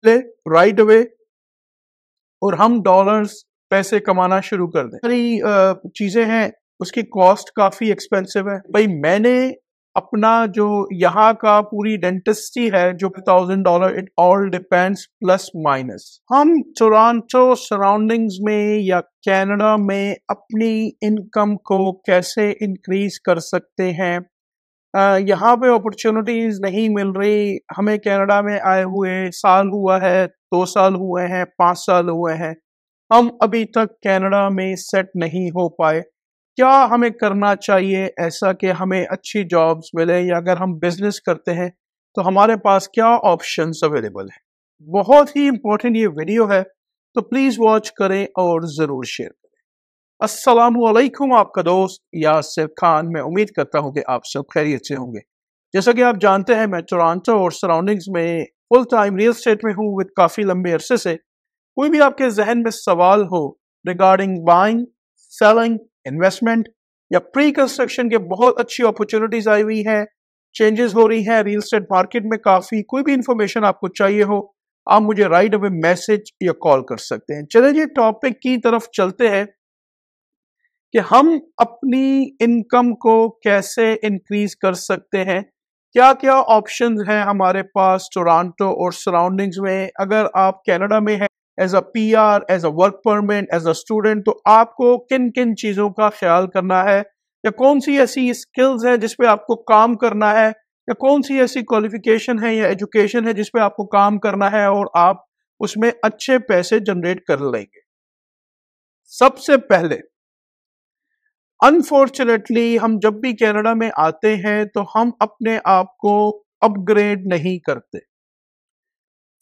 ले right away और हम डॉलर्स पैसे कमाना शुरू कर दें। सारी चीजें हैं, उसकी कॉस्ट काफी एक्सपेंसिव है। भाई मैंने अपना जो यहाँ का पूरी डेंटिस्ट्री है जो $1,000, it all depends plus minus. हम टोरंटो सराउंडिंग्स में या कनाडा में अपनी इनकम को कैसे इंक्रीज कर सकते हैं। यहाँ पे अपॉर्चुनिटीज नहीं मिल रही। हमें कनाडा में आए हुए साल हुआ है, 2 साल हुए हैं, 5 साल हुए हैं, हम अभी तक कनाडा में सेट नहीं हो पाए। क्या हमें करना चाहिए ऐसा कि हमें अच्छी जॉब्स मिले, या अगर हम बिजनेस करते हैं तो हमारे पास क्या ऑप्शंस अवेलेबल है। बहुत ही इंपॉर्टेंट ये वीडियो है, तो प्लीज वॉच करें और जरूर शेयर करें। अस्सलामुअलैकुम, आपका दोस्त यासिर खान। मैं उम्मीद करता हूं कि आप सब खैरियत से होंगे। जैसा कि आप जानते हैं, मैं टोरंटो और सराउंडिंग्स में फुल टाइम रियल एस्टेट में हूं विद काफ़ी लंबे अरसे से। कोई भी आपके जहन में सवाल हो रिगार्डिंग बाइंग, सेलिंग, इन्वेस्टमेंट या प्री कंस्ट्रक्शन के, बहुत अच्छी अपॉर्चुनिटीज आई हुई हैं, चेंजेस हो रही हैं रियल एस्टेट मार्केट में काफ़ी। कोई भी इंफॉर्मेशन आपको चाहिए हो, आप मुझे राइट अवे मैसेज या कॉल कर सकते हैं। चलिए टॉपिक की तरफ चलते हैं कि हम अपनी इनकम को कैसे इंक्रीज कर सकते हैं। क्या क्या ऑप्शंस हैं हमारे पास टोरंटो और सराउंडिंग्स में। अगर आप कनाडा में हैं as a PR, as a work permit, as a student, तो आपको किन किन चीज़ों का ख्याल करना है, या कौन सी ऐसी स्किल्स हैं जिस पे आपको काम करना है, या कौन सी ऐसी क्वालिफिकेशन है या एजुकेशन है जिस पे आपको काम करना है और आप उसमें अच्छे पैसे जनरेट कर लेंगे। सबसे पहले, अनफॉर्चुनेटली हम जब भी कनाडा में आते हैं तो हम अपने आप को अपग्रेड नहीं करते।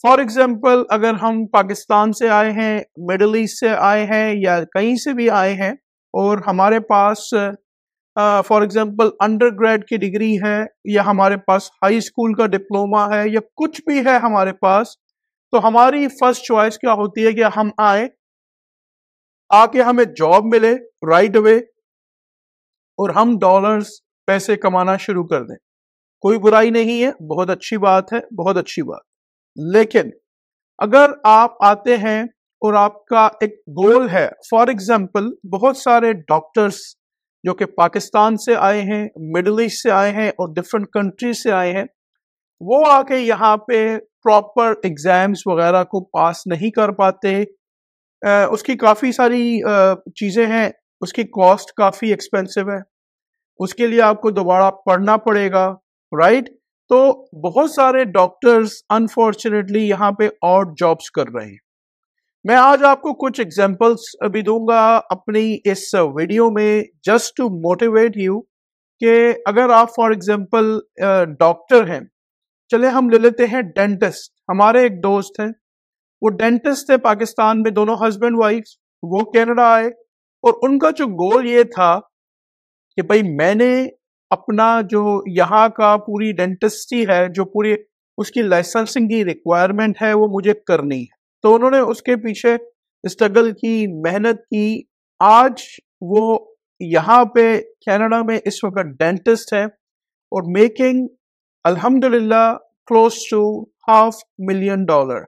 फॉर एग्जाम्पल, अगर हम पाकिस्तान से आए हैं, मिडल ईस्ट से आए हैं, या कहीं से भी आए हैं, और हमारे पास फॉर एग्जाम्पल अंडर ग्रेड की डिग्री है, या हमारे पास हाई स्कूल का डिप्लोमा है, या कुछ भी है हमारे पास, तो हमारी फर्स्ट चॉइस क्या होती है कि हम आए, आके हमें जॉब मिले राइट अवे और हम डॉलर्स पैसे कमाना शुरू कर दें। कोई बुराई नहीं है, बहुत अच्छी बात है, बहुत अच्छी बात। लेकिन अगर आप आते हैं और आपका एक गोल है, फॉर एग्जाम्पल बहुत सारे डॉक्टर्स जो कि पाकिस्तान से आए हैं, मिडिल ईस्ट से आए हैं और डिफरेंट कंट्रीज से आए हैं, वो आके यहाँ पे प्रॉपर एग्जाम्स वगैरह को पास नहीं कर पाते। उसकी काफ़ी सारी चीज़ें हैं, उसकी कॉस्ट काफ़ी एक्सपेंसिव है, उसके लिए आपको दोबारा पढ़ना पड़ेगा, राइट। तो बहुत सारे डॉक्टर्स अनफॉर्चुनेटली यहाँ पे और जॉब्स कर रहे हैं। मैं आज आपको कुछ एग्जांपल्स अभी दूंगा अपनी इस वीडियो में, जस्ट टू मोटिवेट यू कि अगर आप फॉर एग्जांपल डॉक्टर हैं, चले हम ले लेते हैं डेंटिस्ट। हमारे एक दोस्त हैं, वो डेंटिस्ट थे पाकिस्तान में, दोनों हस्बैंड वाइफ, वो कनाडा आए और उनका जो गोल ये था कि भाई मैंने अपना जो यहाँ का पूरी डेंटिस्ट्री है, जो पूरी उसकी लाइसेंसिंग की रिक्वायरमेंट है, वो मुझे करनी है। तो उन्होंने उसके पीछे स्ट्रगल की, मेहनत की। आज वो यहाँ पे कनाडा में इस वक्त डेंटिस्ट है और मेकिंग अल्हम्दुलिल्लाह क्लोज टू $500,000।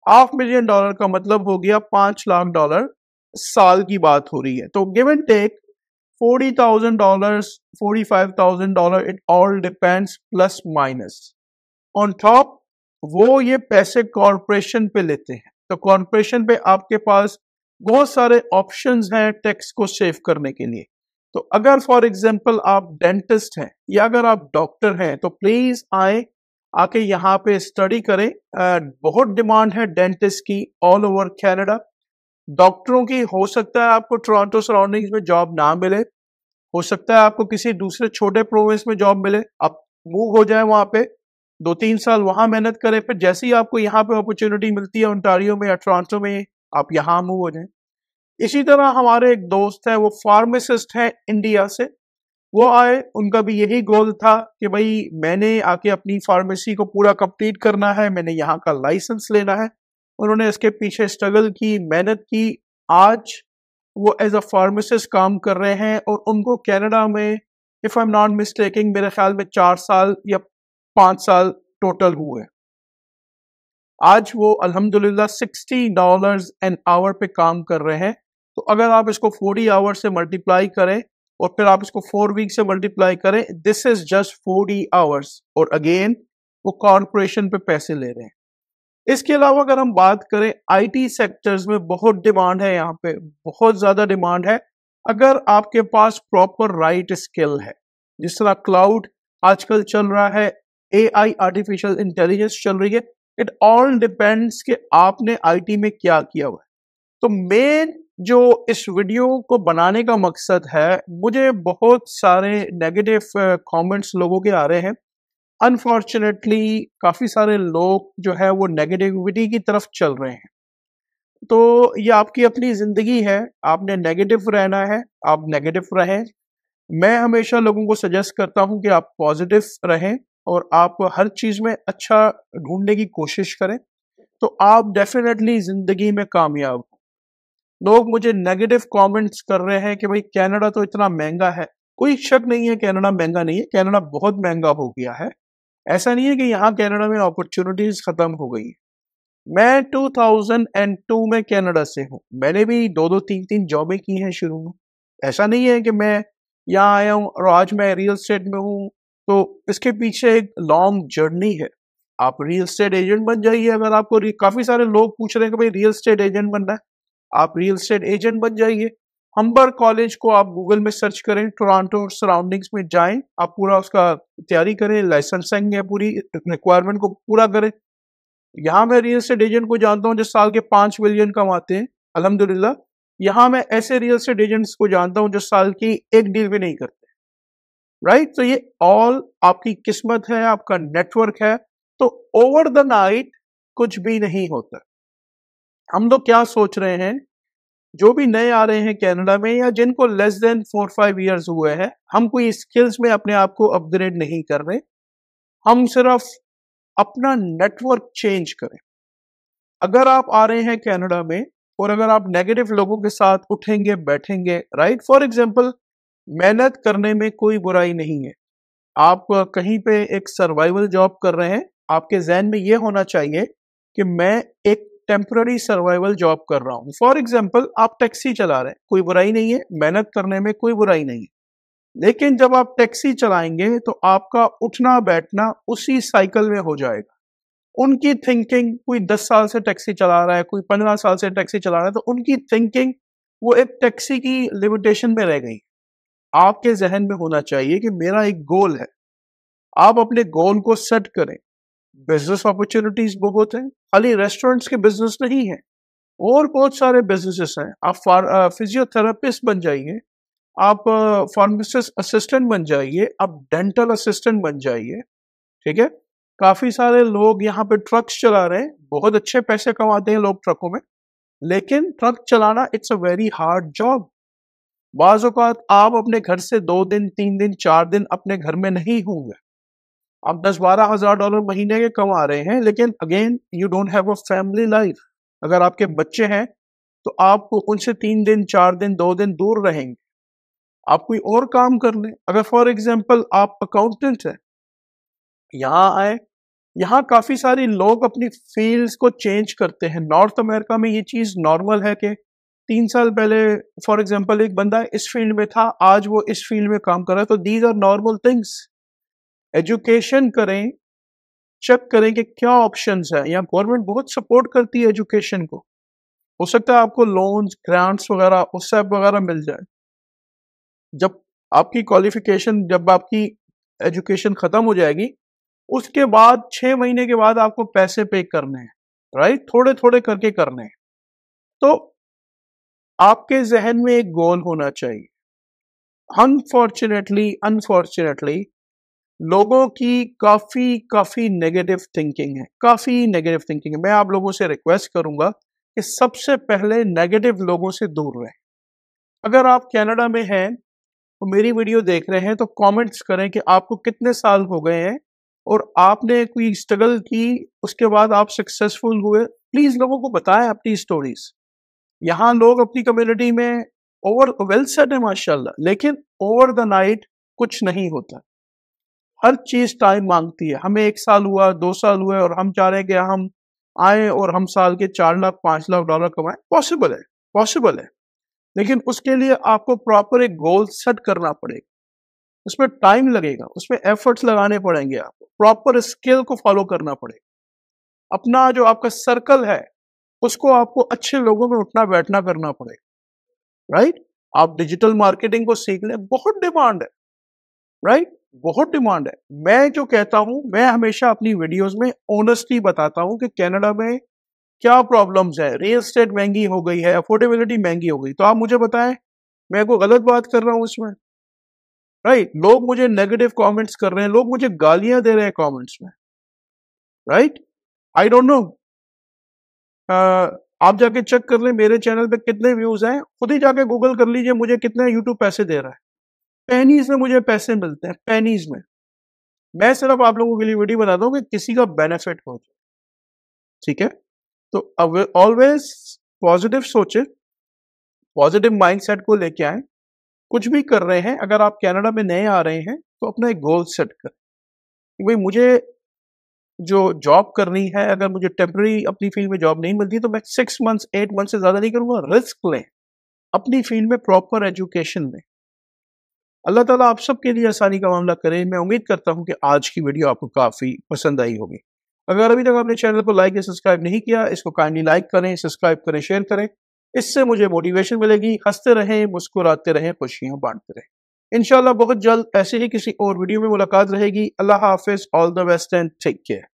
$500,000 का मतलब हो गया $5 लाख साल की बात हो रही है। तो give and take $40,000, $45,000, it all depends plus minus. On top वो ये पैसे कॉरपोरेशन पे लेते हैं, तो कॉरपोरेशन पे आपके पास बहुत सारे ऑप्शंस हैं टैक्स को सेव करने के लिए। तो अगर फॉर एग्जांपल आप डेंटिस्ट हैं या अगर आप डॉक्टर हैं, तो प्लीज आए, आके यहाँ पे स्टडी करें। बहुत डिमांड है डेंटिस्ट की ऑल ओवर कनाडा। डॉक्टरों की हो सकता है आपको टोरंटो सराउंडिंग्स में जॉब ना मिले, हो सकता है आपको किसी दूसरे छोटे प्रोविंस में जॉब मिले, आप मूव हो जाए वहां पे, 2-3 साल वहां मेहनत करें, फिर जैसे ही आपको यहाँ पे अपॉर्चुनिटी मिलती है ओंटारियो में या टोरंटो में, आप यहाँ मूव हो जाएं। इसी तरह हमारे एक दोस्त है, वो फार्मासिस्ट है इंडिया से, वो आए, उनका भी यही गोल था कि भाई मैंने आके अपनी फार्मेसी को पूरा कंप्लीट करना है, मैंने यहाँ का लाइसेंस लेना है। उन्होंने इसके पीछे स्ट्रगल की, मेहनत की। आज वो एज अ फार्मासिस्ट काम कर रहे हैं और उनको कनाडा में, if I am not mistaking, मेरे ख्याल में 4 साल या 5 साल टोटल हुए। आज वो अल्हम्दुलिल्लाह $60 एन आवर पे काम कर रहे हैं। तो अगर आप इसको 40 आवर से मल्टीप्लाई करें और फिर आप इसको 4 वीक से मल्टीप्लाई करें, दिस इज जस्ट 40 आवर्स। और अगेन वो कॉरपोरेशन पे पैसे ले रहे हैं। इसके अलावा अगर हम बात करें आईटी सेक्टर्स में बहुत डिमांड है, यहाँ पे बहुत ज्यादा डिमांड है अगर आपके पास प्रॉपर राइट स्किल है। जिस तरह क्लाउड आजकल चल रहा है, एआई आर्टिफिशियल इंटेलिजेंस चल रही है, इट ऑल डिपेंड्स कि आपने आईटी में क्या किया हुआ है। तो मेन जो इस वीडियो को बनाने का मकसद है, मुझे बहुत सारे नेगेटिव कमेंट्स लोगों के आ रहे हैं। अनफॉर्चुनेटली काफी सारे लोग जो है वो नेगेटिविटी की तरफ चल रहे हैं। तो ये आपकी अपनी जिंदगी है, आपने नेगेटिव रहना है, आप नेगेटिव रहें। मैं हमेशा लोगों को सजेस्ट करता हूं कि आप पॉजिटिव रहें और आप हर चीज में अच्छा ढूंढने की कोशिश करें, तो आप डेफिनेटली जिंदगी में कामयाब हो। लोग मुझे नेगेटिव कमेंट्स कर रहे हैं कि भाई कनाडा तो इतना महंगा है। कोई शक नहीं है कनाडा महंगा नहीं है, कनाडा बहुत महंगा हो गया है। ऐसा नहीं है कि यहाँ कनाडा में अपॉर्चुनिटीज खत्म हो गई। मैं 2002 में कनाडा से हूँ। मैंने भी दो दो तीन तीन जॉबें की हैं शुरू में। ऐसा नहीं है कि मैं यहाँ आया हूँ और आज मैं रियल एस्टेट में हूँ। तो इसके पीछे एक लॉन्ग जर्नी है। आप रियल एस्टेट एजेंट बन जाइए। अगर आपको काफी सारे लोग पूछ रहे हैं कि भाई रियल एस्टेट एजेंट बनना है, आप रियल एस्टेट एजेंट बन जाइए। हम्बर कॉलेज को आप गूगल में सर्च करें, टोरंटो और सराउंडिंग्स में जाएं, आप पूरा उसका तैयारी करें, लाइसेंसिंग है, पूरी रिक्वायरमेंट को पूरा करें। यहाँ मैं रियल एस्टेट एजेंट को जानता हूँ जो साल के 5 मिलियन कमाते हैं, अल्हम्दुलिल्लाह। यहाँ मैं ऐसे रियल एस्टेट एजेंट्स को जानता हूँ जो साल की एक डील भी नहीं करते। राइट? तो ये ऑल आपकी किस्मत है, आपका नेटवर्क है। तो ओवर द नाइट कुछ भी नहीं होता। हम लोग क्या सोच रहे हैं, जो भी नए आ रहे हैं कनाडा में या जिनको लेस देन 4-5 ईयर्स हुए हैं, हम कोई स्किल्स में अपने आप को अपग्रेड नहीं कर रहे। हम सिर्फ अपना नेटवर्क चेंज करें। अगर आप आ रहे हैं कनाडा में और अगर आप नेगेटिव लोगों के साथ उठेंगे बैठेंगे, राइट, फॉर एग्जांपल, मेहनत करने में कोई बुराई नहीं है। आप कहीं पे एक सर्वाइवल जॉब कर रहे हैं, आपके जहन में ये होना चाहिए कि मैं एक टेम्पररी सर्वाइवल जॉब कर रहा हूँ। फॉर एग्जाम्पल, आप टैक्सी चला रहे हैं, कोई बुराई नहीं है, मेहनत करने में कोई बुराई नहीं है। लेकिन जब आप टैक्सी चलाएंगे तो आपका उठना बैठना उसी साइकिल में हो जाएगा। उनकी थिंकिंग, कोई 10 साल से टैक्सी चला रहा है, कोई 15 साल से टैक्सी चला रहा है, तो उनकी थिंकिंग वो एक टैक्सी की लिमिटेशन में रह गई। आपके जहन में होना चाहिए कि मेरा एक गोल है। आप अपने गोल को सेट करें। बिजनेस अपॉर्चुनिटीज बहुत हैं, खाली रेस्टोरेंट्स के बिजनेस नहीं है, और बहुत सारे बिजनेसेस हैं। आप फिजियोथेरेपिस्ट बन जाइए, आप फार्मासिस्ट असिस्टेंट बन जाइए, आप डेंटल असिस्टेंट बन जाइए। ठीक है? काफी सारे लोग यहाँ पे ट्रक्स चला रहे हैं, बहुत अच्छे पैसे कमाते हैं लोग ट्रकों में, लेकिन ट्रक चलाना it's a very hard job. बाज़ औक़ात आप अपने घर से 2 दिन 3 दिन 4 दिन अपने घर में नहीं होंगे। आप 10-12 हज़ार डॉलर महीने के कमा रहे हैं, लेकिन again you don't have a family life. अगर आपके बच्चे हैं तो आप उनसे 3 दिन 4 दिन 2 दिन दूर रहेंगे। आप कोई और काम कर लें। अगर फॉर एग्जाम्पल आप अकाउंटेंट हैं, यहाँ आए, यहाँ काफी सारे लोग अपनी फील्ड्स को चेंज करते हैं। नॉर्थ अमेरिका में ये चीज नॉर्मल है कि 3 साल पहले फॉर एग्जांपल एक बंदा इस फील्ड में था, आज वो इस फील्ड में काम कर रहा है। तो these are normal things. Education करें, चेक करें कि क्या ऑप्शंस है। यहाँ गवर्नमेंट बहुत सपोर्ट करती है एजुकेशन को। हो सकता है आपको लोन्स, ग्रांट्स वगैरह, उससे वगैरह मिल जाए। जब आपकी क्वालिफिकेशन, जब आपकी एजुकेशन खत्म हो जाएगी, उसके बाद 6 महीने के बाद आपको पैसे पे करने हैं, राइट, थोड़े थोड़े करके करने हैं। तो आपके जहन में एक गोल होना चाहिए। अनफॉर्चुनेटली लोगों की काफी नेगेटिव थिंकिंग है, काफी नेगेटिव थिंकिंग है। मैं आप लोगों से रिक्वेस्ट करूंगा कि सबसे पहले नेगेटिव लोगों से दूर रहें। अगर आप कनाडा में हैं तो मेरी वीडियो देख रहे हैं तो कमेंट्स करें कि आपको कितने साल हो गए हैं और आपने कोई स्ट्रगल की, उसके बाद आप सक्सेसफुल हुए। प्लीज लोगों को बताएं अपनी स्टोरीज। यहाँ लोग अपनी कम्युनिटी में ओवर वेल सेट है माशाल्लाह, लेकिन ओवर द नाइट कुछ नहीं होता। हर चीज टाइम मांगती है। हमें 1 साल हुआ, 2 साल हुए और हम चाह रहे हैं कि हम आए और हम साल के 4 लाख 5 लाख डॉलर कमाएं, पॉसिबल है। लेकिन उसके लिए आपको प्रॉपर एक गोल सेट करना पड़ेगा, उसमें टाइम लगेगा, उसमें एफर्ट्स लगाने पड़ेंगे, आपको प्रॉपर स्किल को फॉलो करना पड़ेगा। अपना जो आपका सर्कल है उसको आपको अच्छे लोगों में उठना बैठना करना पड़ेगा, राइट। आप डिजिटल मार्केटिंग को सीख लें, बहुत डिमांड है, राइट, बहुत डिमांड है। मैं जो कहता हूं, मैं हमेशा अपनी वीडियोस में ऑनेस्टली बताता हूं कि कनाडा में क्या प्रॉब्लम्स है। रियल एस्टेट महंगी हो गई है, अफोर्डेबिलिटी महंगी हो गई, तो आप मुझे बताएं मैं कोई गलत बात कर रहा हूं इसमें, राइट। लोग मुझे नेगेटिव कमेंट्स कर रहे हैं, लोग मुझे गालियां दे रहे हैं कमेंट्स में, राइट। आई डोंट नो, आप जाके चेक कर लें मेरे चैनल पे कितने व्यूज हैं, खुद ही जाके गूगल कर लीजिए मुझे कितने यूट्यूब पैसे दे रहा है। पेनीज में मुझे पैसे मिलते हैं, पेनीज में। मैं सिर्फ आप लोगों के लिए वीडियो बनाता हूँ कि किसी का बेनिफिट हो जाए, ठीक है। तो ऑलवेज पॉजिटिव सोचे, पॉजिटिव माइंडसेट को लेके आए। कुछ भी कर रहे हैं, अगर आप कनाडा में नए आ रहे हैं तो अपना एक गोल सेट करें कि भाई मुझे जो जॉब करनी है, अगर मुझे टेम्पररी अपनी फील्ड में जॉब नहीं मिलती तो मैं 6 मंथ्स 8 मंथ से ज्यादा नहीं करूंगा। रिस्क लें अपनी फील्ड में, प्रॉपर एजुकेशन में। अल्लाह ताला आप सबके लिए आसानी का मामला करे। मैं उम्मीद करता हूं कि आज की वीडियो आपको काफी पसंद आई होगी। अगर अभी तक आपने चैनल को लाइक या सब्सक्राइब नहीं किया, इसको काइंडली लाइक करें, सब्सक्राइब करें, शेयर करें। इससे मुझे मोटिवेशन मिलेगी। हंसते रहें, मुस्कुराते रहें, खुशियां बांटते रहें। इंशाल्लाह बहुत जल्द ऐसे ही किसी और वीडियो में मुलाकात रहेगी। अल्लाह हाफिज, all the best and take care.